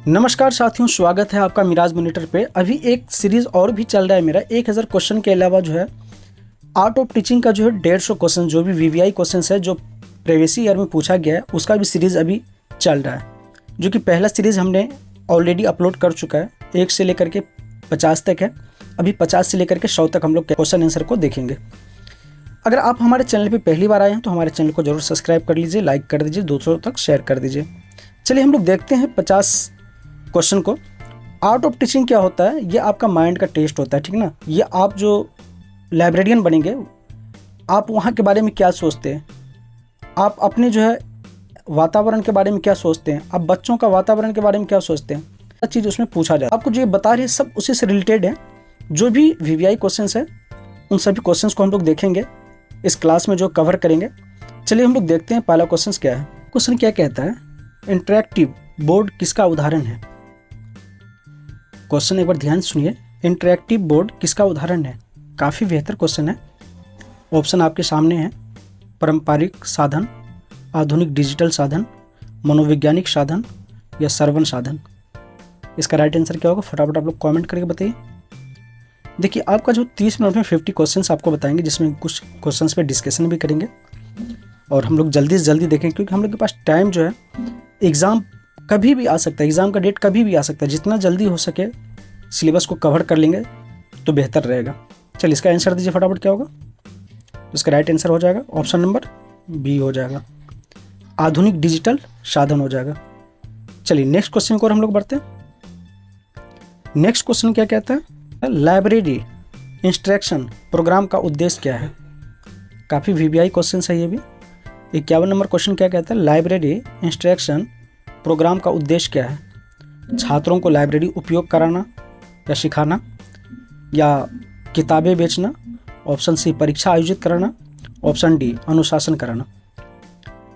नमस्कार साथियों, स्वागत है आपका मिराज मॉनिटर पे। अभी एक सीरीज़ और भी चल रहा है मेरा 1000 क्वेश्चन के अलावा जो है आर्ट ऑफ टीचिंग का जो है 150 क्वेश्चन जो भी वीवीआई क्वेश्चन है जो प्रीवियस ईयर में पूछा गया है उसका भी सीरीज़ अभी चल रहा है, जो कि पहला सीरीज़ हमने ऑलरेडी अपलोड कर चुका है। 1 से लेकर के 50 तक है, अभी 50 से लेकर के 100 तक हम लोग क्वेश्चन आंसर को देखेंगे। अगर आप हमारे चैनल पर पहली बार आए हैं तो हमारे चैनल को जरूर सब्सक्राइब कर लीजिए, लाइक कर दीजिए, दूसरों तक शेयर कर दीजिए। चलिए हम लोग देखते हैं 50 क्वेश्चन को। आर्ट ऑफ टीचिंग क्या होता है? ये आपका माइंड का टेस्ट होता है, ठीक ना। ये आप जो लाइब्रेरियन बनेंगे, आप वहाँ के बारे में क्या सोचते हैं, आप अपने जो है वातावरण के बारे में क्या सोचते हैं, आप बच्चों का वातावरण के बारे में क्या सोचते हैं, हर चीज़ उसमें पूछा जाता है। आपको जो ये बता रहे हैं सब उसी से रिलेटेड है। जो भी वीवीआई क्वेश्चन है उन सभी क्वेश्चन को हम लोग देखेंगे इस क्लास में, जो कवर करेंगे। चलिए हम लोग देखते हैं पहला क्वेश्चन क्या है। क्वेश्चन क्या कहता है? इंटरैक्टिव बोर्ड किसका उदाहरण है? क्वेश्चन एक बार ध्यान सुनिए। इंटरैक्टिव बोर्ड किसका उदाहरण है? काफ़ी बेहतर क्वेश्चन है। ऑप्शन आपके सामने है। पारंपरिक साधन, आधुनिक डिजिटल साधन, मनोवैज्ञानिक साधन या श्रवण साधन। इसका राइट आंसर क्या होगा? फटाफट आप लोग कमेंट करके बताइए। देखिए आपका जो 30 मिनट में 50 क्वेश्चन आपको बताएंगे, जिसमें कुछ क्वेश्चन पे डिस्कशन भी करेंगे और हम लोग जल्दी से जल्दी देखेंगे, क्योंकि हम लोग के पास टाइम जो है, एग्ज़ाम कभी भी आ सकता है, एग्ज़ाम का डेट कभी भी आ सकता है। जितना जल्दी हो सके सिलेबस को कवर कर लेंगे तो बेहतर रहेगा। चलिए इसका आंसर दीजिए फटाफट, क्या होगा? तो इसका राइट आंसर हो जाएगा ऑप्शन नंबर बी हो जाएगा, आधुनिक डिजिटल साधन हो जाएगा। चलिए नेक्स्ट क्वेश्चन को हम लोग बढ़ते हैं। नेक्स्ट क्वेश्चन क्या कहता है? लाइब्रेरी इंस्ट्रक्शन प्रोग्राम का उद्देश्य क्या है? काफ़ी वीवीआई क्वेश्चन है ये भी। 51 नंबर क्वेश्चन क्या कहता है? लाइब्रेरी इंस्ट्रक्शन प्रोग्राम का उद्देश्य क्या है? छात्रों को लाइब्रेरी उपयोग कराना या सिखाना, या किताबें बेचना, ऑप्शन सी परीक्षा आयोजित कराना, ऑप्शन डी अनुशासन कराना।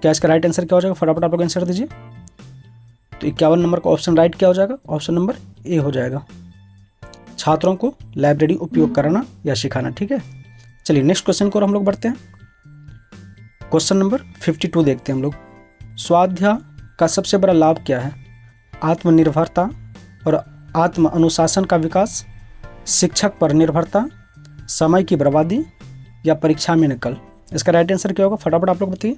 क्या इसका राइट आंसर क्या हो जाएगा? फटाफट आप लोग आंसर दीजिए। तो 51 नंबर का ऑप्शन राइट क्या हो जाएगा? ऑप्शन नंबर ए हो जाएगा, छात्रों को लाइब्रेरी उपयोग कराना या सिखाना। ठीक है, चलिए नेक्स्ट क्वेश्चन को हम लोग बढ़ते हैं। क्वेश्चन नंबर 52 देखते हैं हम लोग। स्वाध्याय का सबसे बड़ा लाभ क्या है? आत्मनिर्भरता और आत्म अनुशासन का विकास, शिक्षक पर निर्भरता, समय की बर्बादी या परीक्षा में नकल। इसका राइट आंसर क्या होगा? फटाफट आप लोग बताइए।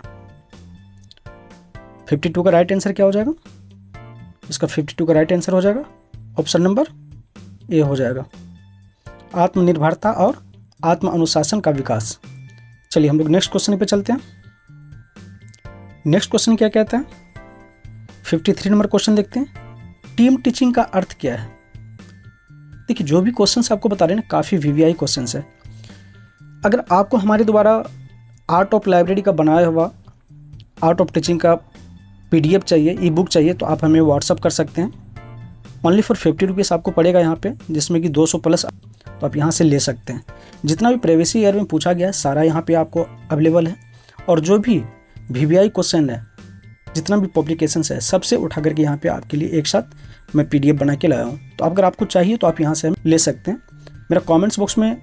52 का राइट आंसर क्या हो जाएगा? इसका 52 का राइट आंसर हो जाएगा ऑप्शन नंबर ए हो जाएगा, आत्मनिर्भरता और आत्म अनुशासन का विकास। चलिए हम लोग नेक्स्ट क्वेश्चन पे चलते हैं। नेक्स्ट क्वेश्चन क्या कहता है? 53 नंबर क्वेश्चन देखते हैं। टीम टीचिंग का अर्थ क्या है? देखिए जो भी क्वेश्चंस आपको बता रहे हैं ना, काफ़ी वीवीआई क्वेश्चंस है। अगर आपको हमारे द्वारा आर्ट ऑफ लाइब्रेरी का बनाया हुआ आर्ट ऑफ टीचिंग का पीडीएफ चाहिए, ई बुक चाहिए, तो आप हमें व्हाट्सअप कर सकते हैं। ओनली फॉर 50 रुपीज़ आपको पड़ेगा यहाँ पे, जिसमें कि 200 प्लस, तो आप यहाँ से ले सकते हैं। जितना भी प्रीवियस ईयर में पूछा गया है सारा यहाँ पे आपको अवेलेबल है, और जो भी वीवीआई क्वेश्चन है, जितना भी पब्लिकेशंस है, सबसे उठा करके यहाँ पे आपके लिए एक साथ मैं पीडीएफ बना के लाया हूँ। तो अगर आपको चाहिए तो आप यहाँ से ले सकते हैं। मेरा कमेंट्स बॉक्स में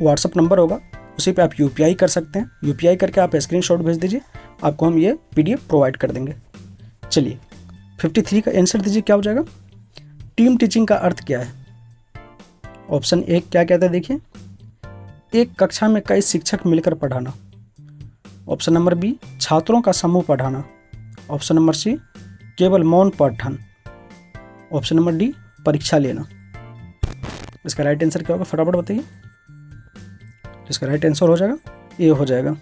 व्हाट्सअप नंबर होगा, उसी पे आप यूपीआई कर सकते हैं। यूपीआई करके आप स्क्रीनशॉट भेज दीजिए, आपको हम ये पीडीएफ प्रोवाइड कर देंगे। चलिए 53 का आंसर दीजिए, क्या हो जाएगा? टीम टीचिंग का अर्थ क्या है? ऑप्शन ए क्या कहता है? देखिए, एक कक्षा में कई शिक्षक मिलकर पढ़ाना, ऑप्शन नंबर बी छात्रों का समूह पढ़ाना, ऑप्शन नंबर सी केवल मौन पठन, ऑप्शन नंबर डी परीक्षा लेना। इसका राइट आंसर क्या होगा? फटाफट बताइए। इसका राइट आंसर हो जाएगा ए हो जाएगा,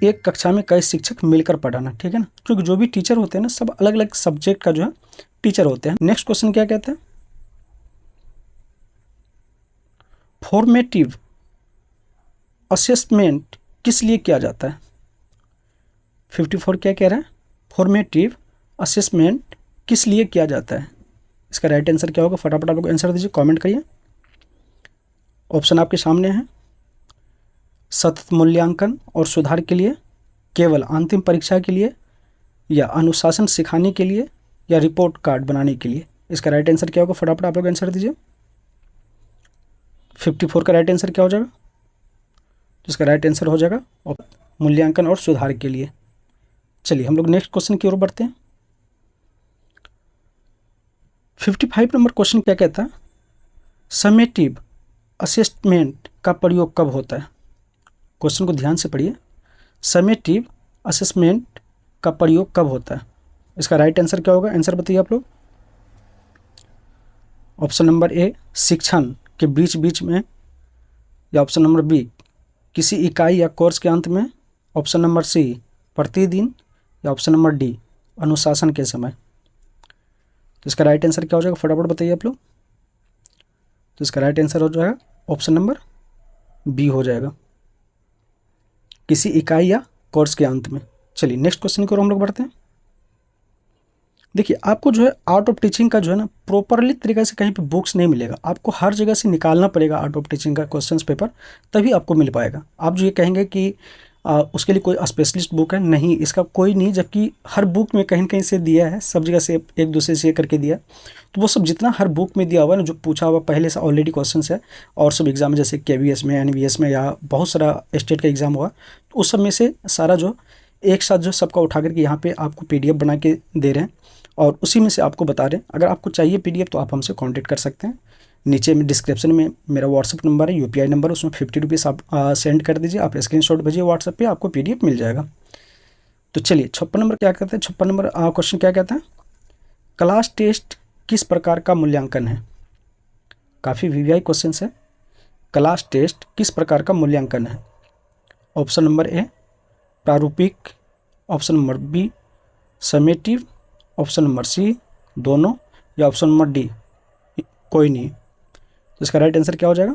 एक कक्षा में कई शिक्षक मिलकर पढ़ाना। ठीक है ना, क्योंकि जो भी टीचर होते हैं ना, सब अलग अलग सब्जेक्ट का जो है टीचर होते हैं। नेक्स्ट क्वेश्चन क्या कहते हैं? फॉर्मेटिव असेसमेंट किस लिए किया जाता है? 54 क्या कह रहा है? फॉर्मेटिव असेसमेंट किस लिए किया जाता है? इसका राइट आंसर क्या होगा? फटाफट आप लोग आंसर दीजिए, कमेंट करिए। ऑप्शन आपके सामने है। सतत मूल्यांकन और सुधार के लिए, केवल अंतिम परीक्षा के लिए, या अनुशासन सिखाने के लिए, या रिपोर्ट कार्ड बनाने के लिए। इसका राइट आंसर क्या होगा? फटाफट आप लोग आंसर दीजिए। 54 का राइट आंसर क्या हो जाएगा? इसका राइट आंसर हो जाएगा मूल्यांकन और सुधार के लिए। चलिए हम लोग नेक्स्ट क्वेश्चन की ओर बढ़ते हैं। 55 नंबर क्वेश्चन क्या कहता है, समेटिव असेसमेंट का प्रयोग कब होता है। क्वेश्चन को ध्यान से पढ़िए, समेटिव असेसमेंट का प्रयोग कब होता है। इसका राइट आंसर क्या होगा, आंसर बताइए आप लोग। ऑप्शन नंबर ए शिक्षण के बीच बीच में, या ऑप्शन नंबर बी किसी इकाई या कोर्स के अंत में, ऑप्शन नंबर सी प्रतिदिन, या ऑप्शन नंबर डी अनुशासन के समय। तो इसका राइट आंसर क्या हो जाएगा, फटाफट बताइए आप लोग। तो इसका राइट आंसर हो जाएगा ऑप्शन नंबर बी हो जाएगा, किसी इकाई या कोर्स के अंत में। चलिए नेक्स्ट क्वेश्चन की ओर हम लोग बढ़ते हैं। देखिए आपको जो है आर्ट ऑफ टीचिंग का जो है ना प्रॉपरली तरीके से कहीं पे बुक्स नहीं मिलेगा, आपको हर जगह से निकालना पड़ेगा आर्ट ऑफ टीचिंग का क्वेश्चंस पेपर, तभी आपको मिल पाएगा। आप जो ये कहेंगे कि उसके लिए कोई स्पेशलिस्ट बुक है, नहीं, इसका कोई नहीं, जबकि हर बुक में कहीं न कहीं से दिया है, सब जगह से एक दूसरे से करके दिया। तो वो सब जितना हर बुक में दिया हुआ है ना, जो पूछा हुआ पहले से ऑलरेडी क्वेश्चंस है, और सब एग्जाम में जैसे KVS में, NVS में, या बहुत सारा स्टेट का एग्जाम हुआ, तो उस सब में से सारा जो एक साथ जो सबका उठा करके यहाँ पे आपको PDF बना के दे रहे हैं, और उसी में से आपको बता रहे हैं। अगर आपको चाहिए PDF तो आप हमसे कांटेक्ट कर सकते हैं। नीचे में डिस्क्रिप्शन में मेरा व्हाट्सअप नंबर है, UPI नंबर, उसमें 50 रुपीज़ आप सेंड कर दीजिए, आप स्क्रीनशॉट भेजिए व्हाट्सएप पे, आपको PDF मिल जाएगा। तो चलिए 56 नंबर क्या कहते हैं, 56 नंबर क्वेश्चन क्या कहता है, क्लास टेस्ट किस प्रकार का मूल्यांकन है। काफ़ी VVI क्वेश्चन है। क्लास टेस्ट किस प्रकार का मूल्यांकन है। ऑप्शन नंबर ए प्रारूपिक, option number B summative, option number C दोनों, या ऑप्शन नंबर डी कोई नहीं। तो इसका राइट आंसर क्या हो जाएगा,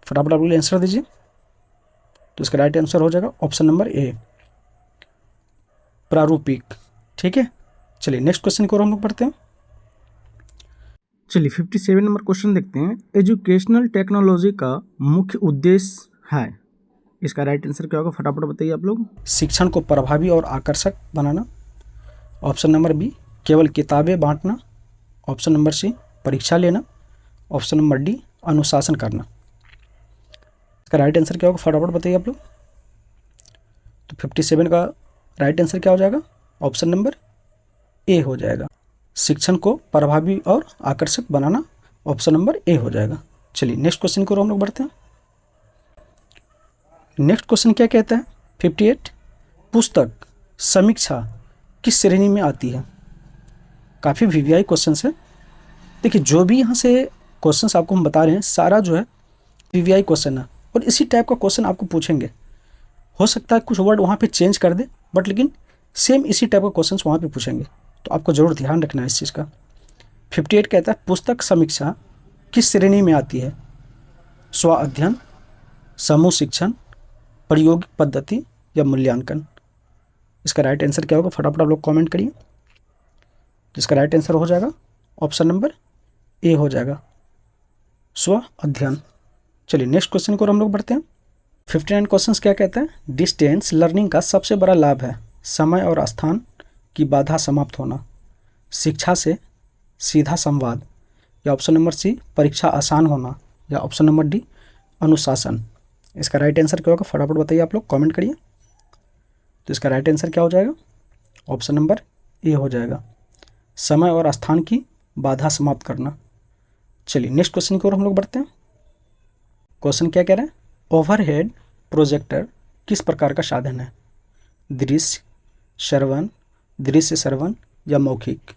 फटाफट आप लोग आंसर दीजिए। तो इसका राइट आंसर हो जाएगा ऑप्शन नंबर ए प्रारूपिक। ठीक है, चलिए नेक्स्ट क्वेश्चन की ओर हम लोग पढ़ते हैं। चलिए 57 नंबर क्वेश्चन देखते हैं, एजुकेशनल टेक्नोलॉजी का मुख्य उद्देश्य है। इसका राइट आंसर क्या होगा, फटाफट बताइए आप लोग। शिक्षण को प्रभावी और आकर्षक बनाना, ऑप्शन नंबर बी केवल किताबें बांटना, ऑप्शन नंबर सी परीक्षा लेना, ऑप्शन नंबर डी अनुशासन करना। इसका राइट आंसर क्या होगा, फटाफट बताइए आप लोग। तो 57 का राइट आंसर क्या हो जाएगा, ऑप्शन नंबर ए हो जाएगा, शिक्षण को प्रभावी और आकर्षक बनाना, ऑप्शन नंबर ए हो जाएगा। चलिए नेक्स्ट क्वेश्चन की ओर हम लोग बढ़ते हैं। नेक्स्ट क्वेश्चन क्या कहता है, 58 पुस्तक समीक्षा किस श्रेणी में आती है। काफ़ी VVI क्वेश्चन है। देखिए जो भी यहाँ से क्वेश्चंस आपको हम बता रहे हैं, सारा जो है VVI क्वेश्चन है, और इसी टाइप का क्वेश्चन आपको पूछेंगे। हो सकता है कुछ वर्ड वहाँ पे चेंज कर दे, बट लेकिन सेम इसी टाइप का क्वेश्चंस वहाँ पे पूछेंगे, तो आपको ज़रूर ध्यान रखना है इस चीज़ का। 58 कहता है पुस्तक समीक्षा किस श्रेणी में आती है, स्व अध्ययन, समूह शिक्षण, प्रायोगिक पद्धति, या मूल्यांकन। इसका राइट आंसर क्या होगा, फटाफट आप लोग कमेंट करिए। जिसका राइट आंसर हो जाएगा ऑप्शन नंबर ए हो जाएगा, स्व अध्ययन। चलिए नेक्स्ट क्वेश्चन को हम लोग बढ़ते हैं। 59 क्वेश्चन क्या कहते हैं, डिस्टेंस लर्निंग का सबसे बड़ा लाभ है समय और स्थान की बाधा समाप्त होना, शिक्षा से सीधा संवाद, या ऑप्शन नंबर सी परीक्षा आसान होना, या ऑप्शन नंबर डी अनुशासन। इसका राइट आंसर क्या होगा, फटाफट बताइए आप लोग, कमेंट करिए। तो इसका राइट आंसर क्या हो जाएगा, ऑप्शन नंबर ए हो जाएगा, समय और स्थान की बाधा समाप्त करना। चलिए नेक्स्ट क्वेश्चन की ओर हम लोग बढ़ते हैं। क्वेश्चन क्या कह रहे हैं, ओवरहेड प्रोजेक्टर किस प्रकार का साधन है, दृश्य श्रवण, या मौखिक।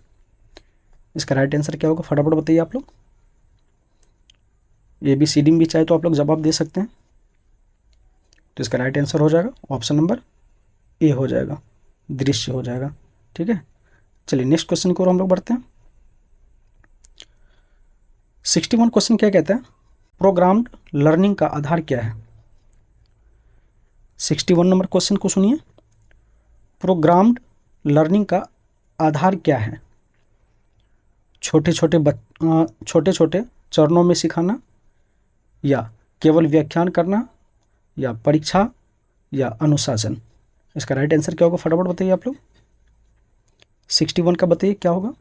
इसका राइट आंसर क्या होगा, फटाफट बताइए आप लोग। ABCD में भी चाहे तो आप लोग जवाब दे सकते हैं। तो इसका राइट आंसर हो जाएगा ऑप्शन नंबर ए हो जाएगा, दृश्य हो जाएगा। ठीक है, चलिए नेक्स्ट क्वेश्चन की ओर हम लोग बढ़ते हैं। 61 क्वेश्चन क्या कहता है, प्रोग्राम्ड लर्निंग का आधार क्या है। 61 नंबर क्वेश्चन को सुनिए, प्रोग्राम्ड लर्निंग का आधार क्या है। छोटे छोटे चरणों में सिखाना, या केवल व्याख्यान करना, या परीक्षा, या अनुशासन। इसका राइट आंसर क्या होगा, फटाफट बताइए आप लोग। 61 का बताइए क्या होगा।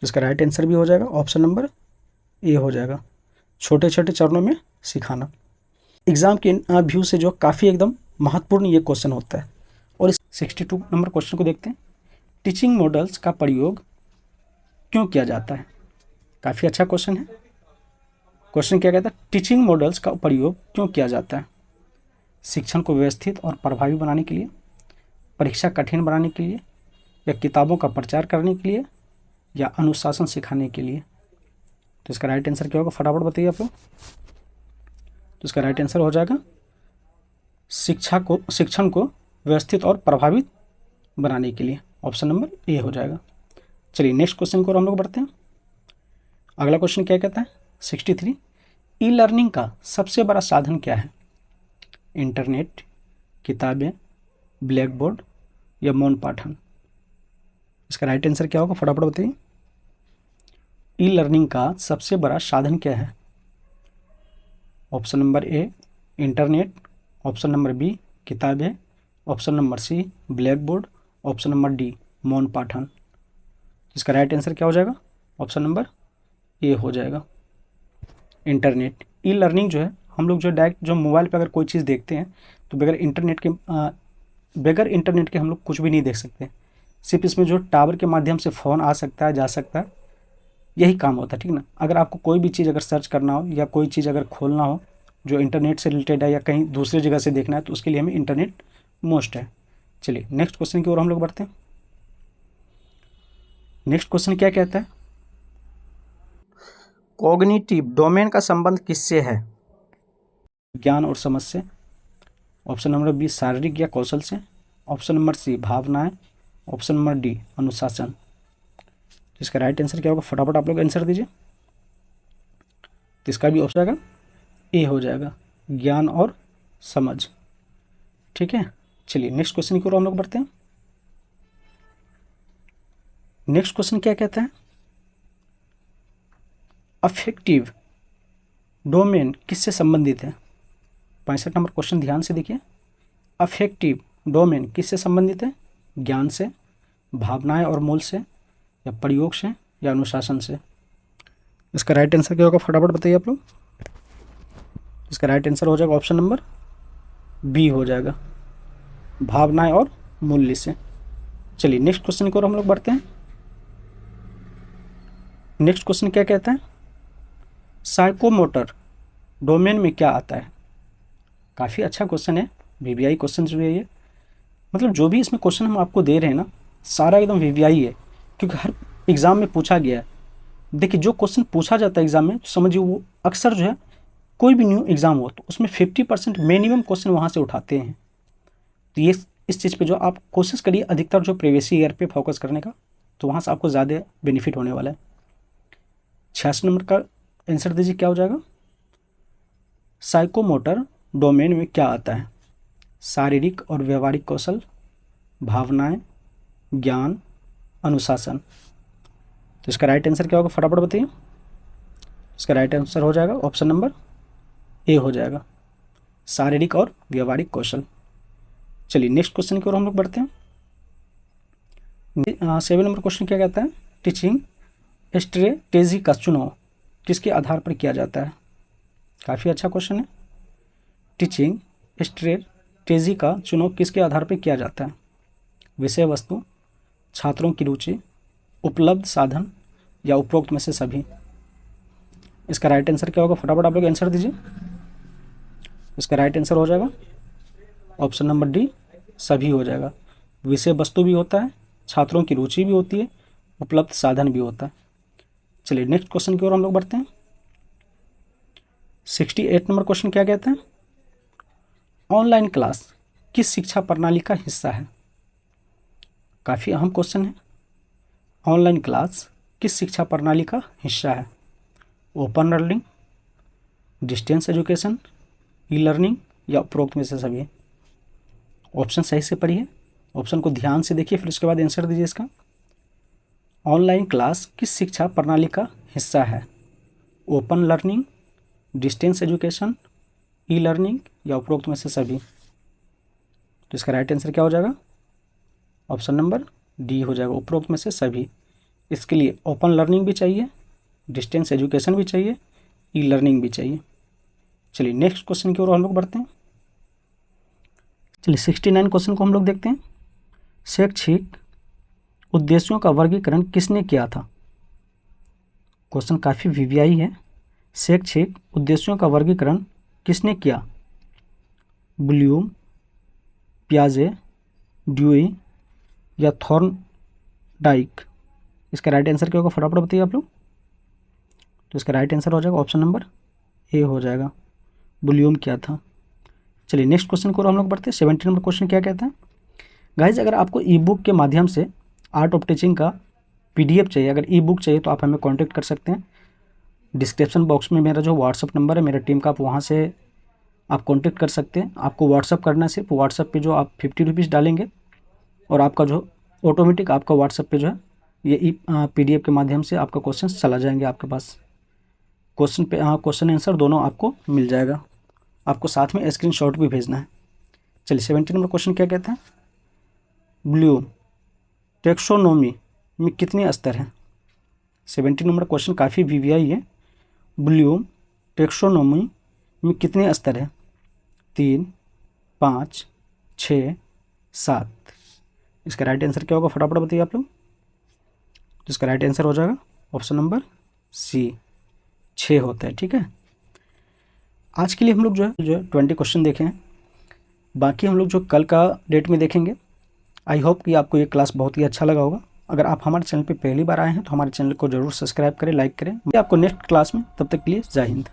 इसका राइट आंसर भी हो जाएगा ऑप्शन नंबर ए हो जाएगा, छोटे छोटे चरणों में सिखाना। एग्जाम के व्यू से जो काफ़ी एकदम महत्वपूर्ण ये क्वेश्चन होता है। और इस 62 नंबर क्वेश्चन को देखते हैं, टीचिंग मॉडल्स का प्रयोग क्यों किया जाता है? काफ़ी अच्छा क्वेश्चन है। क्वेश्चन क्या कहता है? टीचिंग मॉडल्स का प्रयोग क्यों किया जाता है? शिक्षण को व्यवस्थित और प्रभावी बनाने के लिए, परीक्षा कठिन बनाने के लिए, या किताबों का प्रचार करने के लिए, या अनुशासन सिखाने के लिए? तो इसका राइट आंसर क्या होगा, फटाफट बताइए आप लोग। तो इसका राइट आंसर हो जाएगा शिक्षण को व्यवस्थित और प्रभावित बनाने के लिए। ऑप्शन नंबर ए हो जाएगा। चलिए नेक्स्ट क्वेश्चन को हम लोग बढ़ते हैं। अगला क्वेश्चन क्या कहता है? 63, ई लर्निंग का सबसे बड़ा साधन क्या है? इंटरनेट, किताबें, ब्लैक बोर्ड, या मौन पाठन? इसका राइट आंसर क्या होगा, फटाफट बताइए। ई लर्निंग का सबसे बड़ा साधन क्या है? Option number A internet, option number B किताबें, option number C black board, option number D मौन पाठन। इसका राइट आंसर क्या हो जाएगा? ऑप्शन नंबर ए हो जाएगा, इंटरनेट। ई लर्निंग जो है, हम लोग जो डायरेक्ट जो मोबाइल पे अगर कोई चीज़ देखते हैं तो बगैर इंटरनेट के हम लोग कुछ भी नहीं देख सकते। सिर्फ इसमें जो टावर के माध्यम से फ़ोन आ सकता है, जा सकता है, यही काम होता है, ठीक ना। अगर आपको कोई भी चीज़ अगर सर्च करना हो या कोई चीज़ अगर खोलना हो जो इंटरनेट से रिलेटेड है या कहीं दूसरी जगह से देखना है, तो उसके लिए हमें इंटरनेट मोस्ट है। चलिए नेक्स्ट क्वेश्चन की ओर हम लोग बढ़ते हैं। नेक्स्ट क्वेश्चन क्या कहता है? कॉग्निटिव डोमेन का संबंध किससे है? ज्ञान और समझ से, ऑप्शन नंबर बी शारीरिक या कौशल से, ऑप्शन नंबर सी भावनाएं, ऑप्शन नंबर डी अनुशासन। इसका राइट आंसर क्या होगा, फटाफट आप लोग आंसर दीजिए। तो इसका भी ऑप्शन आएगा ए हो जाएगा, ज्ञान और समझ। ठीक है, चलिए नेक्स्ट क्वेश्चन की ओर हम लोग बढ़ते हैं। नेक्स्ट क्वेश्चन क्या कहता है? अफेक्टिव डोमेन किससे संबंधित है? 65 नंबर क्वेश्चन ध्यान से देखिए। अफेक्टिव डोमेन किससे संबंधित है? ज्ञान से, भावनाएं और मूल से, या प्रयोग से, या अनुशासन से? इसका राइट आंसर क्या होगा, फटाफट बताइए आप लोग। इसका राइट आंसर हो जाएगा ऑप्शन नंबर बी हो जाएगा, भावनाएं और मूल्य से। चलिए नेक्स्ट क्वेश्चन की ओर हम लोग बढ़ते हैं। नेक्स्ट क्वेश्चन क्या कहता है? साइकोमोटर डोमेन में क्या आता है? काफ़ी अच्छा क्वेश्चन है, वीवीआई क्वेश्चन जो है ये, मतलब जो भी इसमें क्वेश्चन हम आपको दे रहे हैं ना, सारा एकदम वीवीआई है, क्योंकि हर एग्ज़ाम में पूछा गया है। देखिए जो क्वेश्चन पूछा जाता है एग्ज़ाम में, तो समझिए वो अक्सर जो है कोई भी न्यू एग्ज़ाम हो तो उसमें 50% मिनिमम क्वेश्चन वहाँ से उठाते हैं। तो ये इस चीज़ पे जो आप कोशिश करिए अधिकतर जो प्रीवियस ईयर पे फोकस करने का, तो वहाँ से आपको ज़्यादा बेनिफिट होने वाला है। 66 नंबर का आंसर दीजिए, क्या हो जाएगा? साइकोमोटर डोमेन में क्या आता है? शारीरिक और व्यवहारिक कौशल, भावनाएं, ज्ञान, अनुशासन। तो इसका राइट आंसर क्या होगा, फटाफट बताइए। इसका राइट आंसर हो जाएगा ऑप्शन नंबर ए हो जाएगा, शारीरिक और व्यवहारिक कौशल। चलिए नेक्स्ट क्वेश्चन की ओर हम लोग बढ़ते हैं। 7 नंबर क्वेश्चन क्या कहता है? टीचिंग स्ट्रेटेजी का चुनाव किसके आधार पर किया जाता है? काफ़ी अच्छा क्वेश्चन है। टीचिंग स्ट्रेटेजी का चुनाव किसके आधार पर किया जाता है? विषय वस्तु, छात्रों की रुचि, उपलब्ध साधन, या उपरोक्त में से सभी? इसका राइट आंसर क्या होगा, फटाफट आप लोग आंसर दीजिए। इसका राइट आंसर हो जाएगा ऑप्शन नंबर डी सभी हो जाएगा। विषय वस्तु भी होता है, छात्रों की रुचि भी होती है, उपलब्ध साधन भी होता है। चलिए नेक्स्ट क्वेश्चन की ओर हम लोग बढ़ते हैं। 68 नंबर क्वेश्चन क्या कहते हैं? ऑनलाइन क्लास किस शिक्षा प्रणाली का हिस्सा है? काफ़ी अहम क्वेश्चन है। ऑनलाइन क्लास किस शिक्षा प्रणाली का हिस्सा है? Open learning, distance education, e learning, या उपरोक्त में से सभी? ऑप्शन सही से पढ़िए, ऑप्शन को ध्यान से देखिए, फिर उसके बाद आंसर दीजिए इसका। ऑनलाइन क्लास किस शिक्षा प्रणाली का हिस्सा है? Open learning, distance education, e learning, या उपरोक्त में से सभी? तो इसका राइट आंसर क्या हो जाएगा? ऑप्शन नंबर डी हो जाएगा, उपरोक्त में से सभी। इसके लिए ओपन लर्निंग भी चाहिए, डिस्टेंस एजुकेशन भी चाहिए, ई लर्निंग भी चाहिए। चलिए नेक्स्ट क्वेश्चन की ओर हम लोग बढ़ते हैं। चलिए 69 क्वेश्चन को हम लोग देखते हैं। शैक्षिक उद्देश्यों का वर्गीकरण किसने किया था? क्वेश्चन काफ़ी वीवीआई है। शैक्षिक उद्देश्यों का वर्गीकरण किसने किया? ब्लूम, पियाजे, ड्यूई या थॉर्नडाइक? इसका राइट आंसर क्या होगा, फटाफट बताइए आप लोग। तो इसका राइट आंसर हो जाएगा ऑप्शन नंबर ए हो जाएगा, ब्लूम किया था। चलिए नेक्स्ट क्वेश्चन को हम लोग बढ़ते हैं। 17 नंबर क्वेश्चन क्या कहता है? गाइज, अगर आपको ई बुक के माध्यम से आर्ट ऑफ टीचिंग का PDF चाहिए, अगर ई बुक चाहिए तो आप हमें कांटेक्ट कर सकते हैं। डिस्क्रिप्शन बॉक्स में मेरा जो व्हाट्सअप नंबर है मेरा टीम का, आप वहाँ से आप कांटेक्ट कर सकते हैं। आपको व्हाट्सअप करना है, सिर्फ व्हाट्सअप पे जो आप 50 रुपीज़ डालेंगे और आपका जो ऑटोमेटिक आपका व्हाट्सअप पे जो है ये PDF के माध्यम से आपका क्वेश्चन चला जाएंगे आपके पास। क्वेश्चन आंसर दोनों आपको मिल जाएगा। आपको साथ में स्क्रीनशॉट भी भेजना है। चलिए 17 नंबर क्वेश्चन क्या कहता है? ब्लूम टेक्सोनोमी में कितने स्तर हैं? 17 नंबर क्वेश्चन काफ़ी वीवीआई है। ब्लूम टेक्सोनोमी में कितने स्तर हैं? 3, 5, 6, 7। इसका राइट आंसर क्या होगा, फटाफट बताइए आप लोग। तो इसका राइट आंसर हो जाएगा ऑप्शन नंबर सी, 6 होता है। ठीक है, आज के लिए हम लोग जो है 20 क्वेश्चन देखे हैं। बाकी हम लोग जो कल का डेट में देखेंगे। आई होप कि आपको ये क्लास बहुत ही अच्छा लगा होगा। अगर आप हमारे चैनल पे पहली बार आए हैं तो हमारे चैनल को जरूर सब्सक्राइब करें, लाइक करें। मैं आपको नेक्स्ट क्लास में, तब तक के लिए जय हिंद।